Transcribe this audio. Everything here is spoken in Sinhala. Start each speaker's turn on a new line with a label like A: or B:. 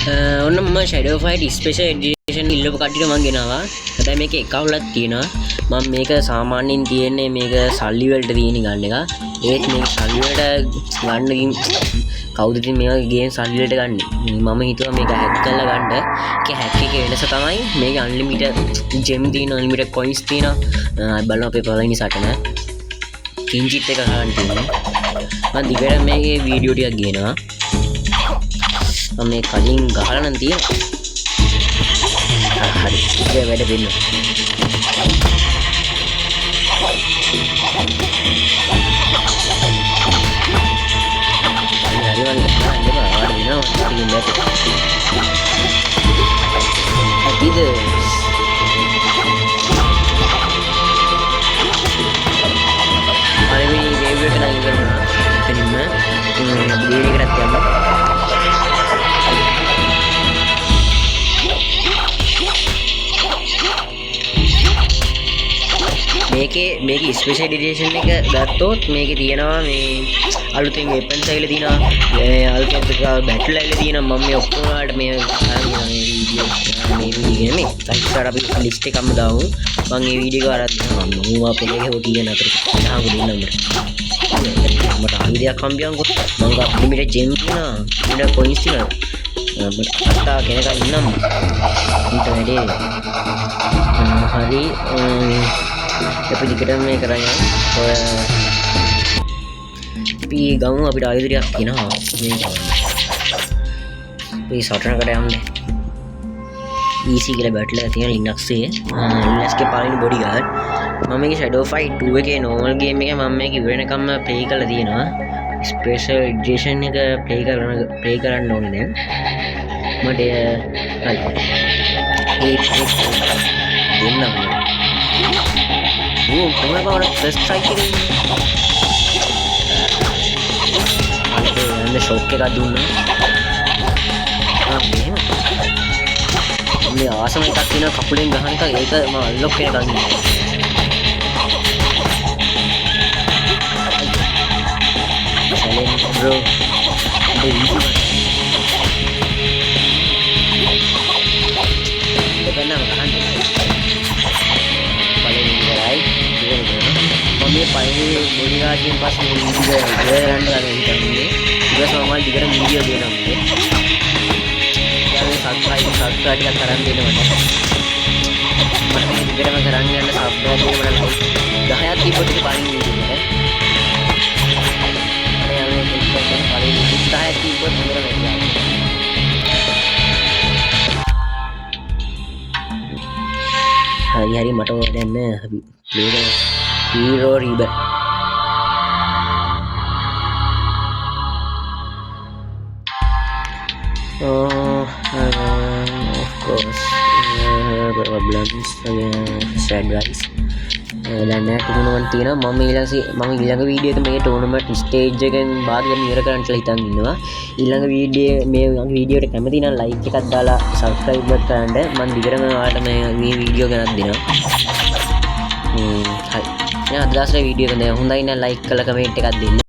A: ඔන්න මම Shadow Fight Special Edition ඉල්ලපු කට්ටියට මම ගෙනාවා. හැබැයි මේකේ එකවුලක් තියෙනවා. මම මේක සාමාන්‍යයෙන් තියෙන්නේ මේක සල්ලි වලට තියෙන ගන්න එක. ඒත් මේක සල්ලි වලට ගන්න කවුද ඉතින් මේවා ගේම් සල්ලි වලට ගන්න. මම හිතුවා මේක හැක් කරලා ගන්න. ඒක හැක් එකේ වෙනස තමයි මේක unlimited gem තියෙනවා, unlimited coins තියෙනවා. බලන්න අපේ පළවෙනි සටන. කිංජිත් එක ගන්න තියෙනවා. මම දිගට මේකේ වීඩියෝ ටිකක් ගේනවා. मैं कलिंग गहला दिया हरी वेड बिन මේකේ ස්පෙෂල් එඩිෂන් එක ගත්තොත් මේකේ තියෙනවා මේ අලුතෙන් වෙපන් සයිල තියෙනවා අලුතෙන් බැටල් ලයිල තියෙනවා මම මේ ඔක්කොම වලට මේ වීඩියෝ මේ ටයිප්කට අපි ලිස්ට් එකක්ම දාමු මම මේ වීඩියෝ එක අරන් දෙනවා මම අපේ හො තියෙන අතර දාමු දෙන්නම මට ආයිඩියක් හම්බියන්කො මම ලිමිටඩ් ජෙම් තියෙනවා ලිමිටඩ් කොයින්ස් තියෙනවා මට අත්තා කෙනෙක් ඉන්නම් ඊට වැඩි හරි අපි දිගටම මේ කරන්නේ ඔය අපි ගමු අපිට ආයුධයක් තියෙනවා මේ අපි සටනකට යන්නේ easy කියලා බැටල් එක තියෙන Linux එකේ Linux එකේ පළවෙනි බොඩි ගාඩ් මම මේකේ Shadow Fight 2 එකේ normal game එක මම මේක ඉවරනකම්ම play කරලා තියෙනවා special edition එක play කරන්න ඕනේ දැන් මට දෙන්නම් तुम्हें कौन फर्स्ट स्ट्राइक करेंगे हमने शौक के का दूंगा हमने आसम का तीन कपड़े गहन का एक लोग के गानी चले ब्रो ये पहले बॉडी गार्ड के पास वीडियो रन करने चाहिए बस हमारे दिगर वीडियो देना मुझे क्या मैं सब्सक्राइब का करन देने वाला मतलब दिगर में करन देने सब्सक्राइब देने वाला दहाया की पट्टी पानी नहीं है अरे हमें पानी दहाया की पट्टी मेरा नहीं हरी हरी मटो वाले में अभी play Hero Rebel of course problems sad guys දැන් ටූර්නමන්ට් තියෙනවා මම ඊළඟ වීඩියෝ එක මේ ටූර්නමන්ට් ස්ටේජ් එකෙන් භාගයෙන් ඉවර කරන්න කියලා හිතන් ඉන්නවා ඊළඟ වීඩියෝ එකට කැමති නම් ලයික් එකක් දාලා සබ්ස්ක්‍රයිබ් එකක් කරන්න මම දිගටම ඔයාලට මේ වීඩියෝ ගෙනත් දෙනවා හරි අද දවසේ වීඩියෝ එක දැන් හොඳයි නම් ලයික් කරලා කමෙන්ට් එකක් දෙන්න